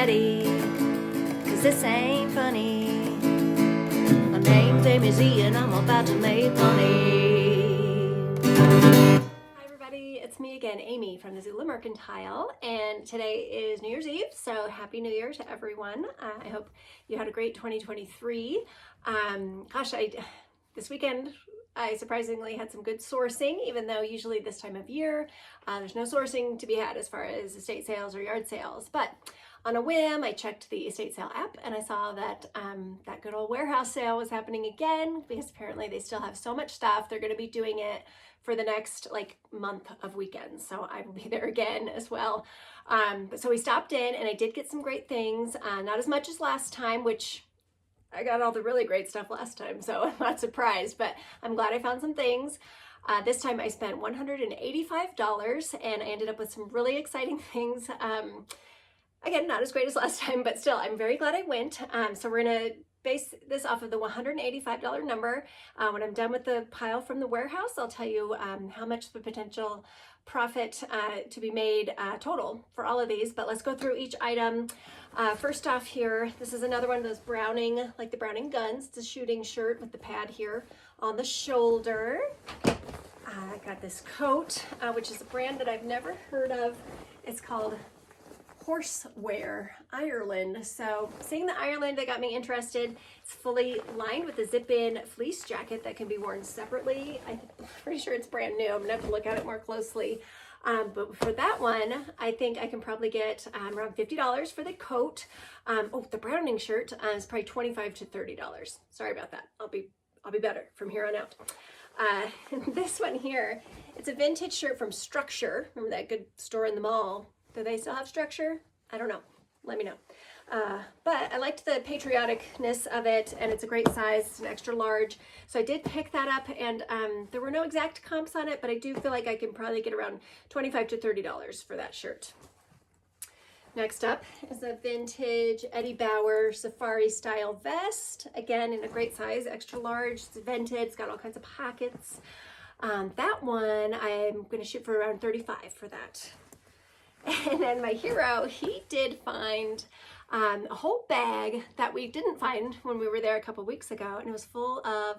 ready, cause this ain't funny. My name's Amy Z and I'm about to make money. Hi everybody, it's me again, Amy from the Zula Mercantile, and today is New Year's Eve, so Happy New Year to everyone. I hope you had a great 2023. This weekend I surprisingly had some good sourcing, even though usually this time of year there's no sourcing to be had as far as estate sales or yard sales. But on a whim, I checked the estate sale app and I saw that that good old warehouse sale was happening again, because apparently they still have so much stuff. They're going to be doing it for the next month of weekends, so I will be there again as well. So we stopped in and I did get some great things, not as much as last time, which I got all the really great stuff last time, so I'm not surprised, but I'm glad I found some things. This time I spent $185 and I ended up with some really exciting things. Again, not as great as last time, but still, I'm very glad I went. So we're gonna base this off of the $185 number. When I'm done with the pile from the warehouse, I'll tell you how much the potential profit to be made total for all of these, but let's go through each item. First off here, this is another one of those Browning, like the Browning guns. It's a shooting shirt with the pad here on the shoulder. I got this coat, which is a brand that I've never heard of. It's called Horsewear Ireland. So seeing the Ireland, that got me interested. It's fully lined with a zip-in fleece jacket that can be worn separately. I'm pretty sure it's brand new. I'm gonna have to look at it more closely. But for that one, I think I can probably get around $50 for the coat. The Browning shirt is probably $25 to $30. Sorry about that. I'll be better from here on out. This one here, it's a vintage shirt from Structure. Remember that good store in the mall? Do they still have Structure? I don't know. Let me know. But I liked the patrioticness of it, and it's a great size. It's an extra large. So I did pick that up, and there were no exact comps on it, but I do feel like I can probably get around $25 to $30 for that shirt. Next up is a vintage Eddie Bauer safari style vest. Again, in a great size, extra large. It's vintage. It's got all kinds of pockets. That one, I'm going to shoot for around $35 for that. And then my hero, he did find a whole bag that we didn't find when we were there a couple weeks ago, and it was full of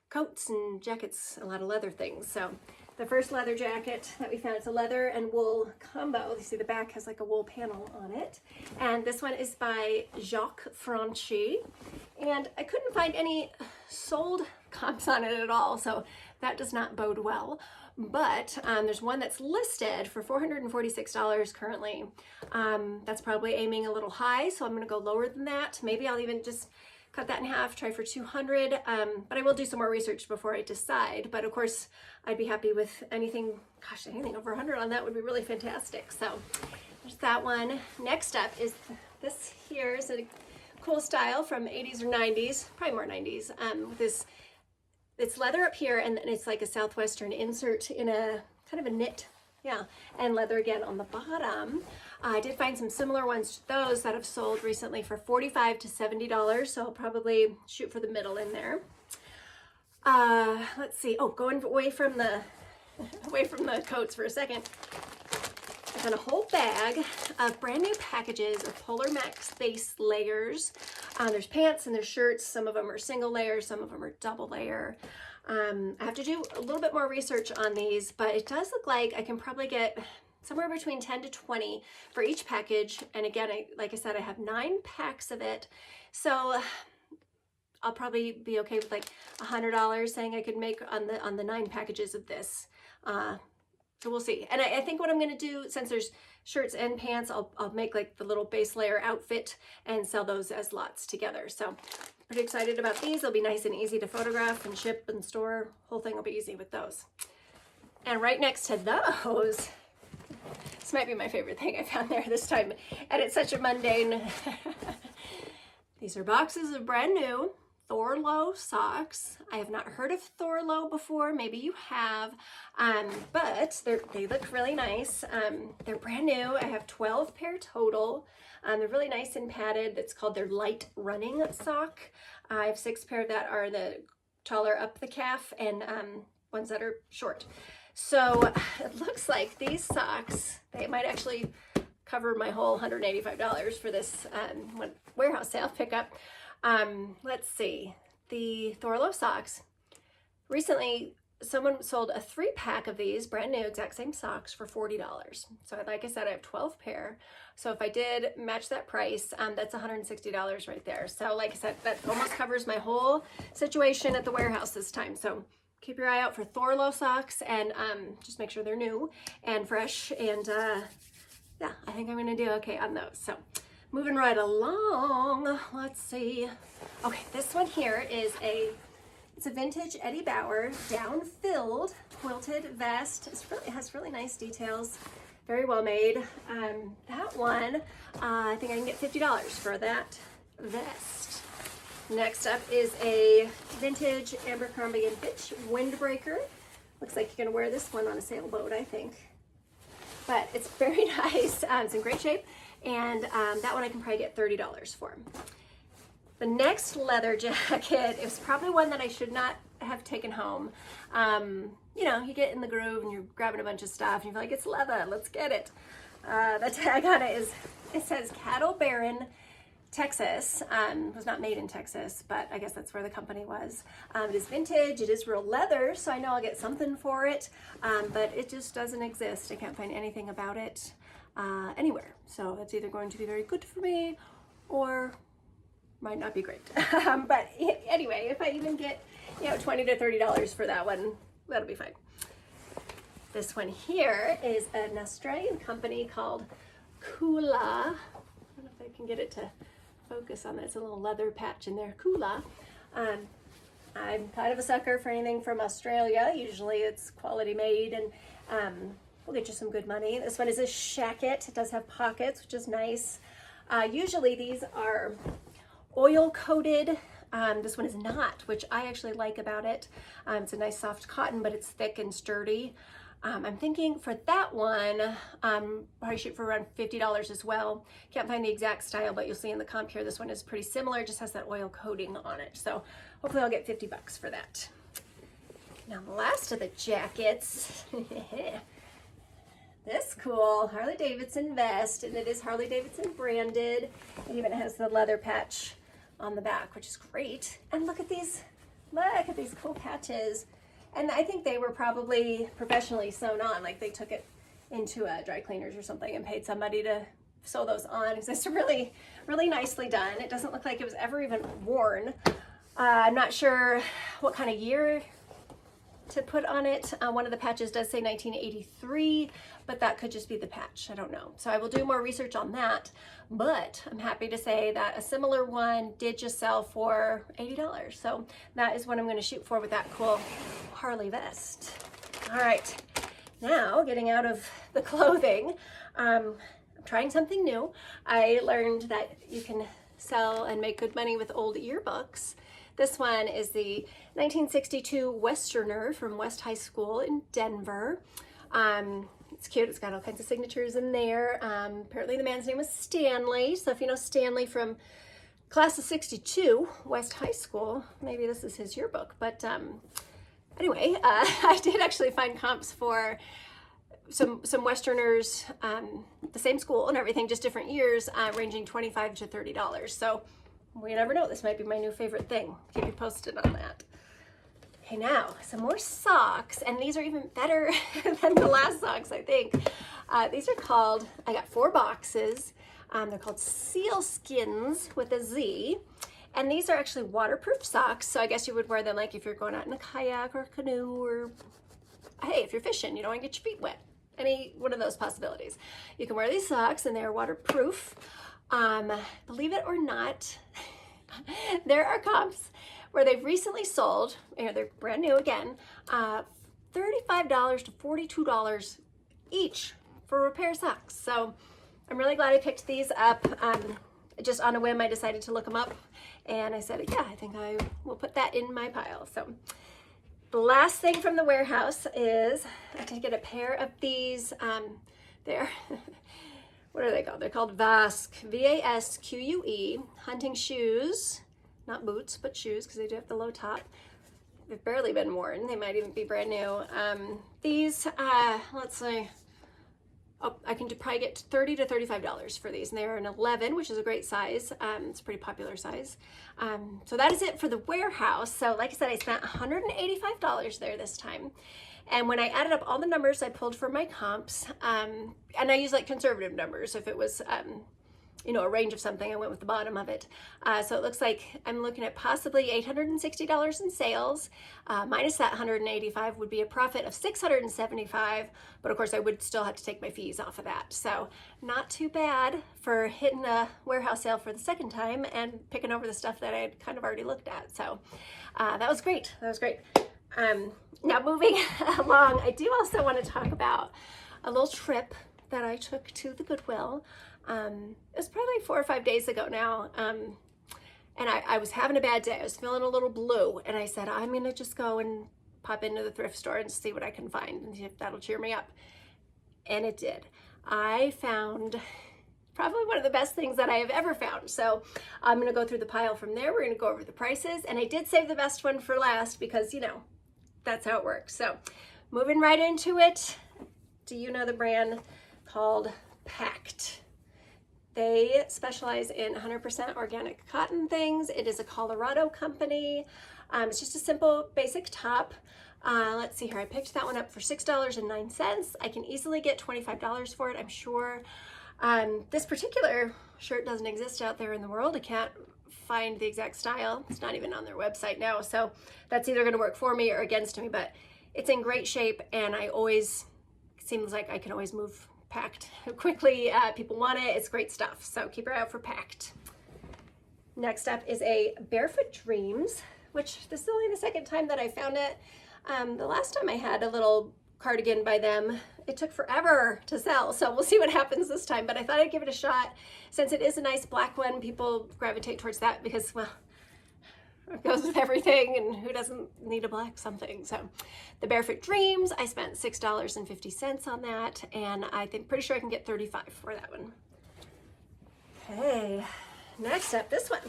coats and jackets, a lot of leather things. So the first leather jacket that we found is a leather and wool combo. You see the back has like a wool panel on it. And this one is by Jacques Franchi. And I couldn't find any sold comps on it at all, so that does not bode well. But there's one that's listed for $446 currently. That's probably aiming a little high, so I'm gonna go lower than that. Maybe I'll even just cut that in half, try for $200, but I will do some more research before I decide. But of course, I'd be happy with anything over 100 on that would be really fantastic. So there's that one. Next up is this here. Is a cool style from 80s or 90s, probably more 90s, with this. It's leather up here, and then it's like a Southwestern insert in a kind of a knit, and leather again on the bottom. I did find some similar ones to those that have sold recently for $45 to $70, so I'll probably shoot for the middle in there. Let's see. Going away from the coats for a second. I got a whole bag of brand new packages of Polar Max base layers. There's pants and there's shirts. Some of them are single layer, some of them are double layer. I have to do a little bit more research on these, but it does look like I can probably get somewhere between 10 to 20 for each package. And again, like I said, I have 9 packs of it. So I'll probably be okay with like $100 saying I could make on the 9 packages of this. So we'll see. And I think what I'm going to do, since there's shirts and pants, I'll make like the little base layer outfit and sell those as lots together. So pretty excited about these. They'll be nice and easy to photograph and ship and store. Whole thing will be easy with those. And right next to those, this might be my favorite thing I found there this time. And it's such a mundane. These are boxes of brand new Thorlo socks. I have not heard of Thorlo before. Maybe you have, but they look really nice. They're brand new. I have 12 pair total. They're really nice and padded. It's called their light running sock. I have 6 pair that are the taller up the calf and ones that are short. So it looks like these socks, they might actually cover my whole $185 for this warehouse sale pickup. Let's see, the Thorlo socks. Recently, someone sold a 3-pack of these brand new exact same socks for $40. So like I said, I have 12 pair. So if I did match that price, that's $160 right there. So like I said, that almost covers my whole situation at the warehouse this time. So keep your eye out for Thorlo socks, and just make sure they're new and fresh. And yeah, I think I'm gonna do okay on those. So moving right along, let's see. Okay, this one here is it's a vintage Eddie Bauer down-filled quilted vest. It has really nice details, very well made. That one, I think I can get $50 for that vest. Next up is a vintage Abercrombie & Fitch windbreaker. Looks like you're gonna wear this one on a sailboat, I think. But it's very nice, it's in great shape, and that one I can probably get $30 for. The next leather jacket is probably one that I should not have taken home. You know, you get in the groove and you're grabbing a bunch of stuff and you feel like it's leather, let's get it. The tag on it says Cattle Baron, Texas. It was not made in Texas, but I guess that's where the company was. It is vintage, it is real leather, so I know I'll get something for it, but it just doesn't exist. I can't find anything about it anywhere. So it's either going to be very good for me or might not be great. But anyway, if I even get, you know, $20 to $30 for that one, that'll be fine. This one here is an Australian company called Kula. I don't know if I can get it to focus on that. It's a little leather patch in there. Kula. I'm kind of a sucker for anything from Australia. Usually it's quality made, and we'll get you some good money. This one is a shacket. It does have pockets, which is nice. Usually these are oil coated. This one is not, which I actually like about it. It's a nice soft cotton, but it's thick and sturdy. I'm thinking for that one, probably shoot for around $50 as well. Can't find the exact style, but you'll see in the comp here, this one is pretty similar, just has that oil coating on it. So hopefully I'll get $50 for that. Now the last of the jackets, this cool Harley Davidson vest, and it is Harley Davidson branded. It even has the leather patch on the back, which is great. And look at these cool patches. And I think they were probably professionally sewn on, like they took it into a dry cleaners or something and paid somebody to sew those on. It's really, really nicely done. It doesn't look like it was ever even worn. I'm not sure what kind of year to put on it. One of the patches does say 1983, but that could just be the patch. I don't know. So I will do more research on that, but I'm happy to say that a similar one did just sell for $80. So that is what I'm going to shoot for with that cool Harley vest. All right, now getting out of the clothing, I'm trying something new. I learned that you can sell and make good money with old yearbooks. This one is the 1962 Westerner from West High School in Denver. It's cute, it's got all kinds of signatures in there. Apparently the man's name was Stanley, so if you know Stanley from class of 62, West High School, maybe this is his yearbook. But anyway, I did actually find comps for some Westerners, the same school and everything, just different years, ranging $25 to $30. So we never know, this might be my new favorite thing. Keep you posted on that. Okay, now some more socks, and these are even better than the last socks, I think. These are called, I got 4 boxes. They're called Sealskins with a Z, and these are actually waterproof socks. So I guess you would wear them like if you're going out in a kayak or a canoe, or hey, if you're fishing, you don't want to get your feet wet. Any one of those possibilities. You can wear these socks, and they are waterproof. Believe it or not, there are comps where they've recently sold, and they're brand new again, $35 to $42 each for a pair of socks. So I'm really glad I picked these up. Just on a whim, I decided to look them up, and I said, yeah, I think I will put that in my pile. So the last thing from the warehouse is I did get a pair of these. They're what are they called? They're called Vasque, V-A-S-Q-U-E, hunting shoes, not boots, but shoes, because they do have the low top. They've barely been worn. They might even be brand new. These, let's see, I can probably get $30 to $35 for these, and they're an 11, which is a great size. It's a pretty popular size. So that is it for the warehouse. So like I said, I spent $185 there this time. And when I added up all the numbers I pulled for my comps, and I use like conservative numbers. If it was, you know, a range of something, I went with the bottom of it. So it looks like I'm looking at possibly $860 in sales. Minus that 185 would be a profit of $675, but of course I would still have to take my fees off of that. So not too bad for hitting a warehouse sale for the second time and picking over the stuff that I had kind of already looked at. So that was great. That was great. Now moving along, I do also want to talk about a little trip that I took to the Goodwill. It was probably 4 or 5 days ago now. And I was having a bad day. I was feeling a little blue, and I said, I'm going to just go and pop into the thrift store and see what I can find and see if that'll cheer me up. And it did. I found probably one of the best things that I have ever found. So I'm going to go through the pile from there. We're going to go over the prices, and I did save the best one for last because, you know, that's how it works. So moving right into it. Do you know the brand called Pact? They specialize in 100% organic cotton things. It is a Colorado company. It's just a simple basic top. Let's see here. I picked that one up for $6.09. I can easily get $25 for it, I'm sure. This particular shirt doesn't exist out there in the world. I can't find the exact style. It's not even on their website now. So that's either going to work for me or against me, but it's in great shape, and it seems like I can always move Pact quickly. People want it. It's great stuff. So keep your eye out for Pact. Next up is a Barefoot Dreams, which this is only the second time that I found it. The last time I had a little cardigan by them, it took forever to sell. So we'll see what happens this time, but I thought I'd give it a shot. Since it is a nice black one, people gravitate towards that because, well, it goes with everything, and who doesn't need a black something? So the Barefoot Dreams, I spent $6.50 on that, and pretty sure I can get $35 for that one. Okay, next up, this one.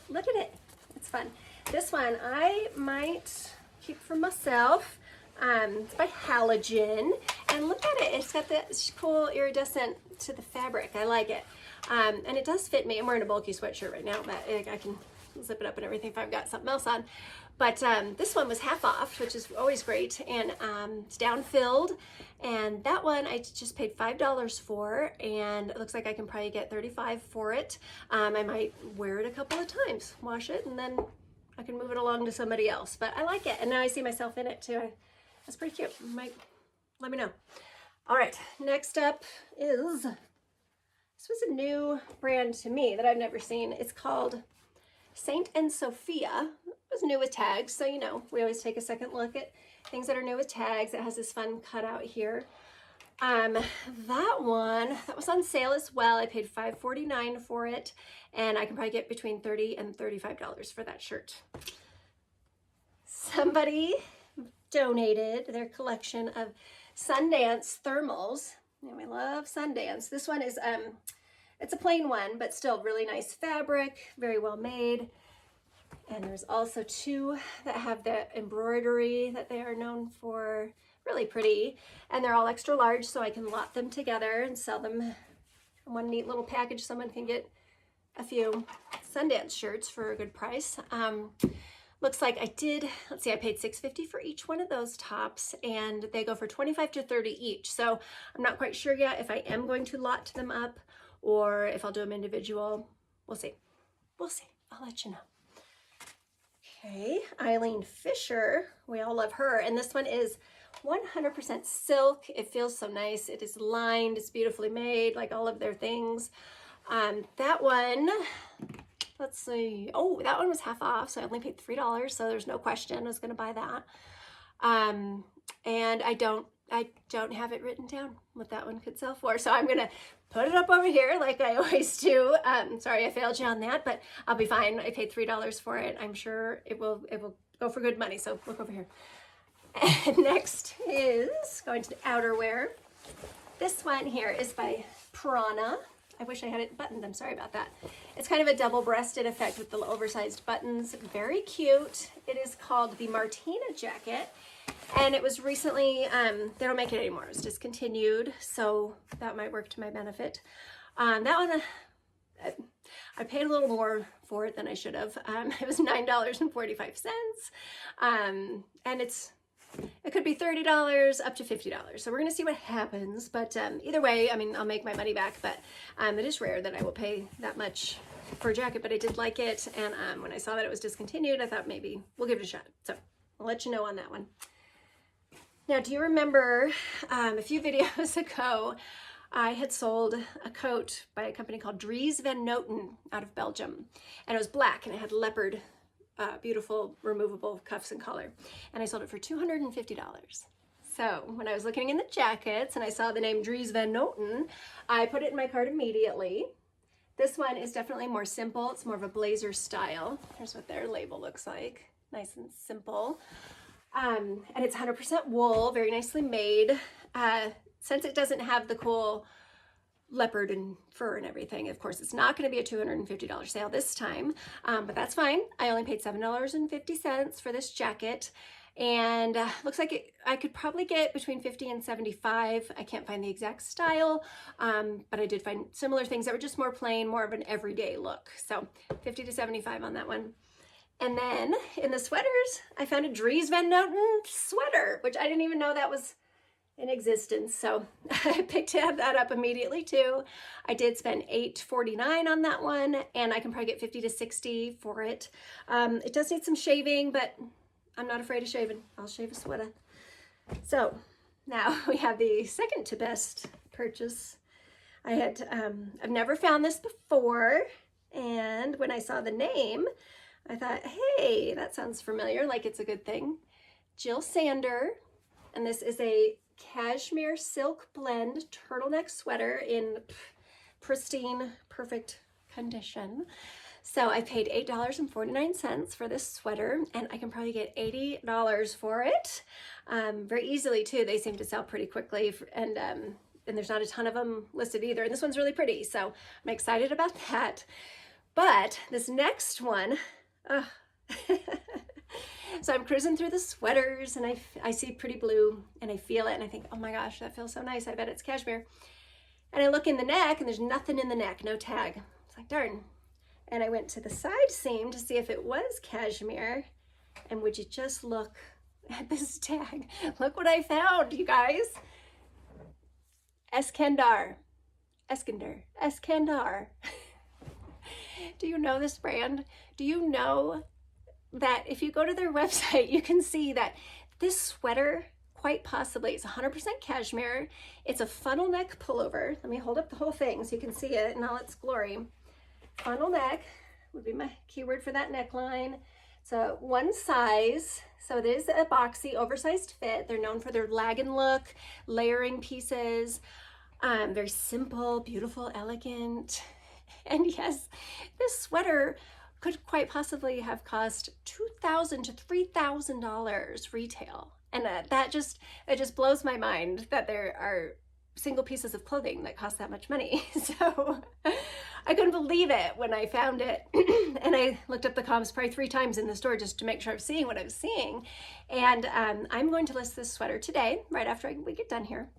Look at it. It's fun. This one I might keep for myself. It's by Halogen, and look at it. It's got this cool iridescent to the fabric. I like it, and it does fit me. I'm wearing a bulky sweatshirt right now, but I can zip it up and everything if I've got something else on. But this one was half off, which is always great, and it's down-filled, and that one I just paid $5 for, and it looks like I can probably get $35 for it. I might wear it a couple of times, wash it, and then I can move it along to somebody else. But I like it, and now I see myself in it too. That's pretty cute. You might let me know. All right, next up is, this was a new brand to me that I've never seen. It's called Saint and Sophia. It was new with tags, so you know, we always take a second look at things that are new with tags. It has this fun cutout here. That was on sale as well. I paid $5.49 for it, and I can probably get between $30 and $35 for that shirt. Somebody donated their collection of Sundance thermals. And we love Sundance. This one is it's a plain one, but still really nice fabric, very well made. And there's also two that have the embroidery that they are known for. Really pretty, and they're all extra large, so I can lot them together and sell them in one neat little package. Someone can get a few Sundance shirts for a good price. Looks like I paid $6.50 for each one of those tops, and they go for $25 to $30 each. So I'm not quite sure yet if I am going to lot them up or if I'll do them individual. We'll see. We'll see. I'll let you know. Okay, Eileen Fisher. We all love her, and this one is 100% silk. It feels so nice. It is lined. It's beautifully made, like all of their things. That one, let's see. Oh, that one was half off, so I only paid $3, so there's no question I was going to buy that. And I don't have it written down what that one could sell for, so I'm going to put it up over here like I always do. Sorry I failed you on that, but I'll be fine. I paid $3 for it. I'm sure it will go for good money, so look over here. And next is going to the outerwear. This one here is by Prana. I wish I had it buttoned. I'm sorry about that. It's kind of a double-breasted effect with the oversized buttons. Very cute. It is called the Martina jacket. And it was recently, they don't make it anymore. It was discontinued, so that might work to my benefit. That one, I paid a little more for it than I should have. It was $9.45. And it could be $30 up to $50. So we're gonna see what happens. But either way, I mean, I'll make my money back, but it is rare that I will pay that much for a jacket, but I did like it. And when I saw that it was discontinued, I thought maybe we'll give it a shot. So I'll let you know on that one. Now, do you remember a few videos ago, I had sold a coat by a company called Dries Van Noten out of Belgium, and it was black and it had leopard, beautiful removable cuffs and collar, and I sold it for $250. So when I was looking in the jackets and I saw the name Dries Van Noten, I put it in my cart immediately. This one is definitely more simple. It's more of a blazer style. Here's what their label looks like. Nice and simple. And it's 100% wool, very nicely made. Since it doesn't have the cool leopard and fur and everything, of course, it's not going to be a $250 sale this time, but that's fine. I only paid $7.50 for this jacket, and looks like I could probably get between $50 and $75. I can't find the exact style, but I did find similar things that were just more plain, more of an everyday look. So $50 to $75 on that one. And then in the sweaters, I found a Dries Van Noten sweater, which I didn't even know that was in existence. So I picked that up immediately too. I did spend $8.49 on that one, and I can probably get $50 to $60 for it. It does need some shaving, but I'm not afraid of shaving. I'll shave a sweater. So now we have the second to best purchase. I've never found this before, and when I saw the name, I thought, hey, that sounds familiar, like it's a good thing. Jill Sander, and this is a cashmere silk blend turtleneck sweater in pristine, perfect condition. So I paid $8.49 for this sweater, and I can probably get $80 for it. Very easily too. They seem to sell pretty quickly, and there's not a ton of them listed either. And this one's really pretty, so I'm excited about that. But this next one, so I'm cruising through the sweaters, and I see pretty blue, and I feel it, and I think, oh my gosh, that feels so nice. I bet it's cashmere. And I look in the neck, and there's nothing in the neck, no tag. It's like, darn. And I went to the side seam to see if it was cashmere, and would you just look at this tag? Look what I found, you guys. Eskandar. Do you know this brand? Do you know that if you go to their website, you can see that this sweater, quite possibly, it's 100% cashmere. It's a funnel neck pullover. Let me hold up the whole thing so you can see it in all its glory. Funnel neck would be my keyword for that neckline. So one size, so it is a boxy, oversized fit. They're known for their lag-in look, layering pieces, very simple, beautiful, elegant. And yes, this sweater could quite possibly have cost $2,000 to $3,000 retail. And it just blows my mind that there are single pieces of clothing that cost that much money. So I couldn't believe it when I found it. And I looked up the comps probably 3 times in the store just to make sure I was seeing what I was seeing. And I'm going to list this sweater today, right after we get done here.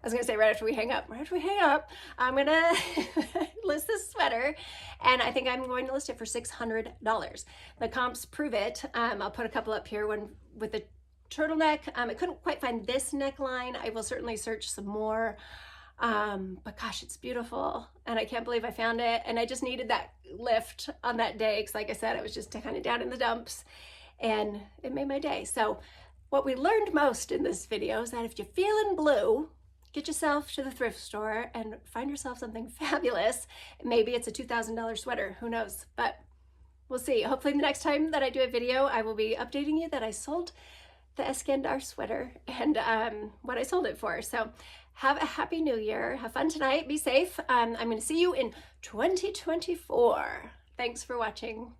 I was gonna say right after we hang up. Right after we hang up, I'm gonna list this sweater, and I think I'm going to list it for $600. The comps prove it. I'll put a couple up here, one with the turtleneck. I couldn't quite find this neckline. I will certainly search some more, but gosh, it's beautiful, and I can't believe I found it, and I just needed that lift on that day, because like I said, I was just kind of down in the dumps, and it made my day. So what we learned most in this video is that if you're feeling blue, get yourself to the thrift store and find yourself something fabulous. Maybe it's a $2,000 sweater, who knows, but we'll see. Hopefully the next time that I do a video, I will be updating you that I sold the Eskandar sweater and what I sold it for. So have a happy new year. Have fun tonight. Be safe. I'm going to see you in 2024. Thanks for watching.